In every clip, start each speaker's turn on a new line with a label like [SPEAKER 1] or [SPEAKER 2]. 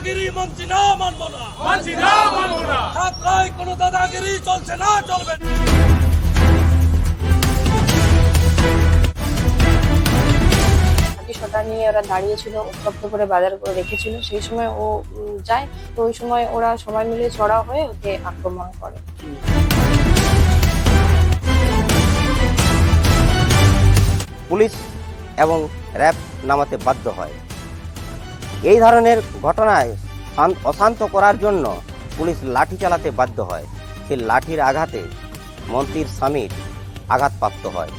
[SPEAKER 1] দাদাগিরি মানছি না, মানবো না, খাতড়ায় কোনো দাদাগিরি চলছে না, চলবে না।
[SPEAKER 2] সেটা নিয়ে ওরা দাঁড়িয়েছিল, উত্তপ্ত করে বাজার করে রেখেছিল। সেই সময় ও যায়, তো ওই সময় ওরা সবাই মিলে চড়া হয়ে ওকে আক্রমণ করে।
[SPEAKER 3] পুলিশ এবং র্যাব নামাতে বাধ্য হয়। এই ধরনের ঘটনায় অশান্ত করার জন্য পুলিশ লাঠি চালাতে বাধ্য হয়। সেই লাঠির আঘাতে মন্ত্রীর স্বামীর আঘাতপ্রাপ্ত হয়।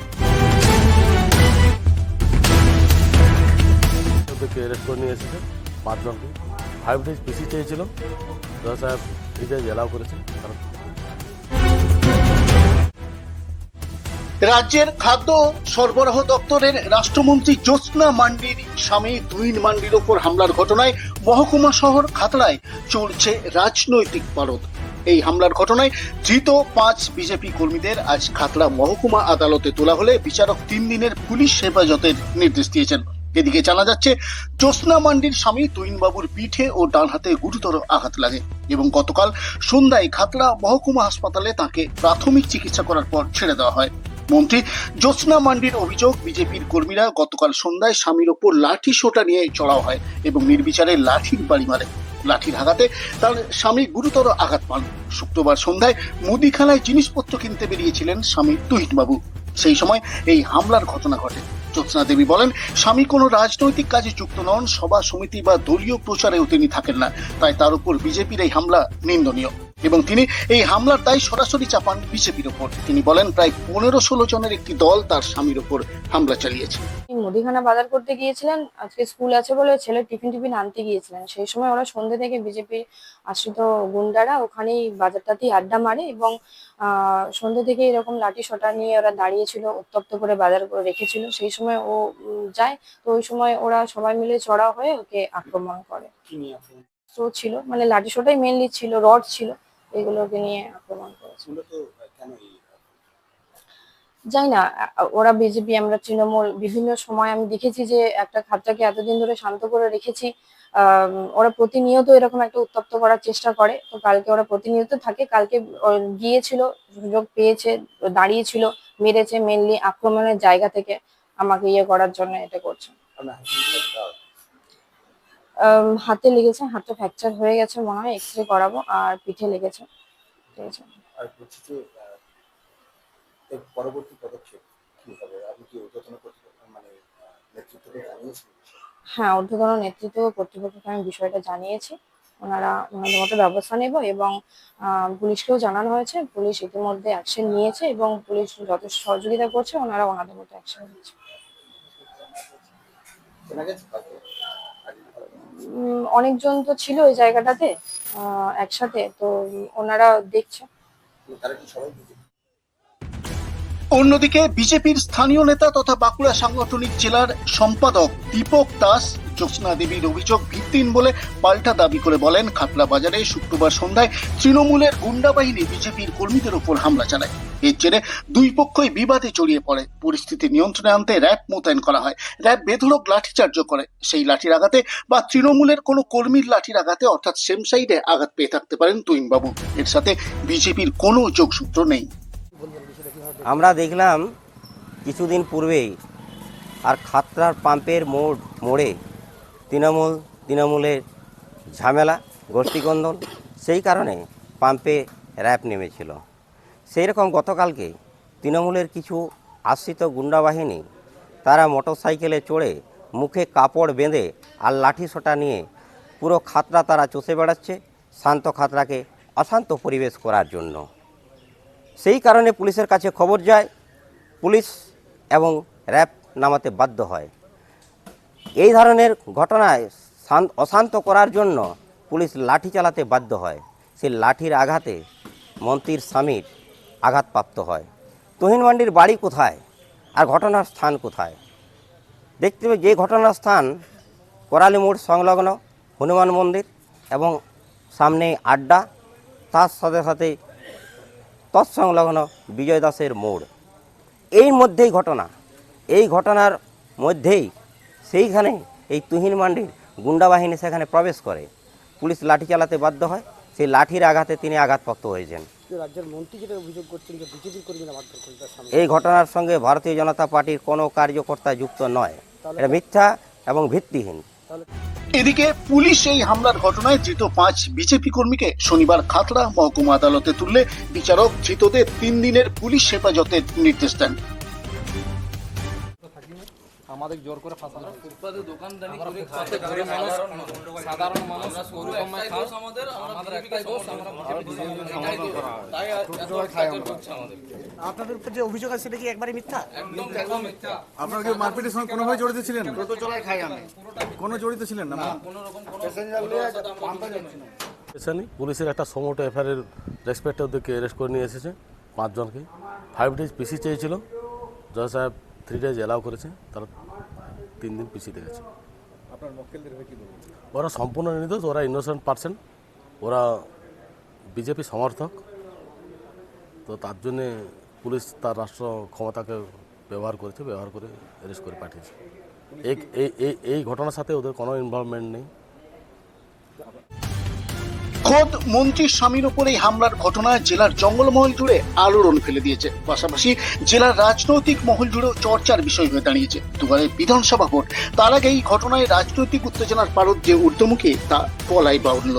[SPEAKER 4] ওদেরকে অ্যারেস্ট করে নিয়ে এসেছে 5 জনকে। 5 ডেজ পিসি চেয়েছিল, জজ সাহেব 3 ডেজ অ্যালাউ করেছেন।
[SPEAKER 5] রাজ্যের খাদ্য সরবরাহ দপ্তরের রাষ্ট্রমন্ত্রী জ্যোৎস্না মান্ডির স্বামী তুহিন মান্ডির ওপর হামলার ঘটনায় মহকুমা শহর খাতড়ায় চলছে রাজনৈতিক পারদ। এই হামলার ঘটনায় ধৃত 5 বিজেপি কর্মীদের আজ খাতড়া মহকুমা আদালতে তোলা হলে বিচারক 3 দিনের পুলিশ হেফাজতের নির্দেশ দিয়েছেন। এদিকে জানা যাচ্ছে, জ্যোৎস্না মান্ডির স্বামী তুহিন বাবুর পিঠে ও ডান হাতে গুরুতর আঘাত লাগে এবং গতকাল সন্ধ্যায় খাতড়া মহকুমা হাসপাতালে তাকে প্রাথমিক চিকিৎসা করার পর ছেড়ে দেওয়া হয়। মন্ত্রী জ্যোৎস্না মান্ডির অভিযোগ, বিজেপির কর্মীরা গতকাল সন্ধ্যায় স্বামীর ওপর লাঠি সোঁটা নিয়ে চড়াও হয় এবং নির্বিচারে লাঠির বাড়ি মারে। লাঠির আঘাতে তার স্বামী গুরুতর আঘাত পান। শুক্রবার সন্ধ্যায় মুদিখানায় জিনিসপত্র কিনতে বেরিয়েছিলেন স্বামী তুহিন বাবু। সেই সময় এই হামলার ঘটনা ঘটে। জ্যোৎস্না দেবী বলেন, স্বামী কোনো রাজনৈতিক কাজে যুক্ত নন, সভা সমিতি বা দলীয় প্রচারেও তিনি থাকেন না, তাই তার উপর বিজেপির এই হামলা নিন্দনীয় এবং তিনি এই হামলার দায় সরাসরি চাপান বিজেপির ওপর। তিনি বলেন, প্রায় 15-16 জনের একটি দল তার স্বামীর ওপর হামলা চালিয়েছে।
[SPEAKER 2] মুদিখানা বাজার করতে গিয়েছিলেন, আজকে স্কুল আছে বলে ছেলে টিফিন আনতে গিয়েছিলেন। সেই সময় ওরা সন্ধ্যে থেকে বিজেপি আশ্রিত গুন্ডারা ওখানেই বাজারটাতেই আড্ডা মারে এবং সন্ধ্যে থেকে এরকম লাঠি সোঁটা নিয়ে ওরা দাঁড়িয়েছিল, উত্তপ্ত করে বাজার করে রেখেছিল। সেই সময় ও যায়, তো ওই সময় ওরা সবাই মিলে চড়া হয়ে ওকে আক্রমণ করে। তো ছিল মানে লাঠি সোঁটাই মেনলি ছিল, রড ছিল, এগুলোকে নিয়ে আক্রমণ করেছে। যাই না, ওরা বিজেপি, আমরা তৃণমূল, বিভিন্ন সময় আমি দেখেছি যে একটা খাতটাকে এতদিন ধরে শান্ত করে রেখেছি। ওরা প্রতিনিয়ত এরকম একটা উত্তপ্ত করার চেষ্টা করে। তো কালকে ওরা প্রতিনিয়ত থাকে, কালকে গিয়েছিল, সুযোগ পেয়েছে, দাঁড়িয়েছিল, মেরেছে, মেনলি আক্রমণের জায়গা থেকে আমাকে ইয়ে করার জন্য এটা করছে। হাতে লেগেছে, হাতটা ফ্র্যাকচার হয়ে গেছে মনে হয়, এক্সরে করাবো, আর পিঠে লেগেছে। ঠিক আছে।
[SPEAKER 6] আর বলছি যে এর পরবর্তী পদক্ষেপ কি হবে? আপনি কি ঊর্ধ্বতন কর্তৃপক্ষ মানে নেতৃত্বকে জানিয়েছেন?
[SPEAKER 2] হ্যাঁ, ঊর্ধ্বতন নেতৃত্ব কর্তৃপক্ষকে আমি বিষয়টা জানিয়েছি। ওনাদের মতো ব্যবস্থা নেব এবং পুলিশকেও জানানো হয়েছে। পুলিশ ইতিমধ্যে অ্যাকশন নিয়েছে এবং পুলিশ যথেষ্ট সহযোগিতা করছে, ওনারা ওনাদের মতো অ্যাকশন নিচ্ছে। অনেকজন তো ছিল ওই জায়গাটাতে একসাথে, তো ওনারা দেখছে।
[SPEAKER 6] তারা কি সবাই?
[SPEAKER 5] অন্যদিকে বিজেপির স্থানীয় নেতা তথা বাঁকুড়া সাংগঠনিক জেলার সম্পাদক দীপক দাস জ্যোৎস্না দেবীর অভিযোগ ভিত্তিহীন বলে পাল্টা দাবি করে বলেন, খাতড়া বাজারে শুক্রবার সন্ধ্যায় তৃণমূলের গুন্ডা বাহিনী বিজেপির কর্মীদের ওপর হামলা চালায়। এর জেরে দুই পক্ষই বিবাদে জড়িয়ে পড়ে। পরিস্থিতি নিয়ন্ত্রণে আনতে র্যাব মোতায়েন করা হয়। র্যাব বেধড়ক লাঠিচার্জ করে। সেই লাঠির আঘাতে বা তৃণমূলের কোনো কর্মীর লাঠির আঘাতে অর্থাৎ সেম সাইডে আঘাত পেয়ে থাকতে পারেন তুহিন বাবু। এর সাথে বিজেপির কোনো যোগসূত্র নেই।
[SPEAKER 3] আমরা দেখলাম কিছুদিন পূর্বেই আর খাতড়ার পাম্পের মোড়ে তৃণমূলের ঝামেলা, গোষ্ঠীকন্দল, সেই কারণে পাম্পে র্যাব নেমেছিল। সেই রকম গতকালকে তৃণমূলের কিছু আশ্রিত গুন্ডা বাহিনী তারা মোটরসাইকেলে চড়ে মুখে কাপড় বেঁধে আর লাঠি সোঁটা নিয়ে পুরো খাতড়া তারা চষে বেড়াচ্ছে শান্ত খাতড়াকে অশান্ত পরিবেশ করার জন্য। সেই কারণে পুলিশের কাছে খবর যায়, পুলিশ এবং র্যাব নামাতে বাধ্য হয়। এই ধরনের ঘটনায় অশান্ত করার জন্য পুলিশ লাঠি চালাতে বাধ্য হয়। সেই লাঠির আঘাতে মন্ত্রীর স্বামীর আঘাতপ্রাপ্ত হয়। তুহিন মান্ডির বাড়ি কোথায় আর ঘটনার স্থান কোথায়? দেখতে হবে যে ঘটনার স্থান করালি মোড় সংলগ্ন হনুমান মন্দির এবং সামনে আড্ডা, তার সাথে সাথে তৎসংলগ্ন বিজয় দাসের মোড়। এই মধ্যেই ঘটনা। এই ঘটনার মধ্যেই সেইখানে এই তুহিন মান্ডির গুন্ডা বাহিনী সেখানে প্রবেশ করে। পুলিশ লাঠি চালাতে বাধ্য হয়, সেই লাঠির আঘাতে তিনি আঘাতপ্রাপ্ত হয়েছেন।
[SPEAKER 7] রাজ্যের মন্ত্রী যেটা অভিযোগ করছেন যে বিজেপির কর্মীরা মারধর করে তার সামনে,
[SPEAKER 3] এই ঘটনার সঙ্গে ভারতীয় জনতা পার্টির কোনো কার্যকর্তা যুক্ত নয়, এটা মিথ্যা এবং ভিত্তিহীন।
[SPEAKER 5] এদিকে পুলিশ এই হামলার ঘটনায় ধৃত 5 বিজেপি কর্মীকে শনিবার খাতড়া মহকুমা আদালতে তুললে বিচারক ধৃতদের 3 দিনের পুলিশ হেফাজতের নির্দেশ দেন।
[SPEAKER 8] আমাদের জোর করে ফাঁসানো ফুটপাতে দোকানদারি করে খাতে ঘরে মানুষ সাধারণ মানুষ গরু কমায় খাওয়া আমাদের একটাই দোষ, আমরা তাই করছে আমাদের।
[SPEAKER 7] আপনাদের উপর যে অভিযোগ আছে সেটা কি একবারে মিথ্যা?
[SPEAKER 8] একদম মিথ্যা।
[SPEAKER 9] আপনারা কি মারপিটের সঙ্গে কোনোভাবে জড়িত ছিলেন? কোনো জড়িত ছিলেন না?
[SPEAKER 8] কোনো রকম
[SPEAKER 4] পুলিশের একটা সমোটো এফআইআর রেসপেক্টে ওদেরকে অ্যারেস্ট করে নিয়ে এসেছে 5 জনকে। 5 days পিসি চেয়েছিল, জজ সাহেব 3 days অ্যালাউ করেছে, তারা 3 দিন পিসিতে গেছে।
[SPEAKER 9] আপনার মক্কেলদের হয়ে কি বলবেন?
[SPEAKER 4] ওরা সম্পূর্ণ নির্দোষ, ওরা ইনোসেন্ট পার্সন, ওরা বিজেপি সমর্থক। তো তার জন্যে পুলিশ তার রাষ্ট্র ক্ষমতাকে ব্যবহার করে অ্যারেস্ট করে পাঠিয়েছে। এই ঘটনার সাথে ওদের কোনো ইনভলভমেন্ট নেই।
[SPEAKER 5] খোদ মন্ত্রীর স্বামীর উপর এই হামলার ঘটনায় জেলার জঙ্গলমহল জুড়ে আলোড়ন ফেলে দিয়েছে, পাশাপাশি জেলার রাজনৈতিক মহল জুড়েও চর্চার বিষয় হয়ে দাঁড়িয়েছে। দুবারে বিধানসভা ভোট, তার আগে এই ঘটনায় রাজনৈতিক উত্তেজনার পারদ যে ঊর্ধ্বমুখী তা বলাই বাহুল্য।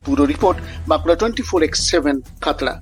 [SPEAKER 5] পুরো রিপোর্ট বাঁকুড়া 24x7 খাতড়া।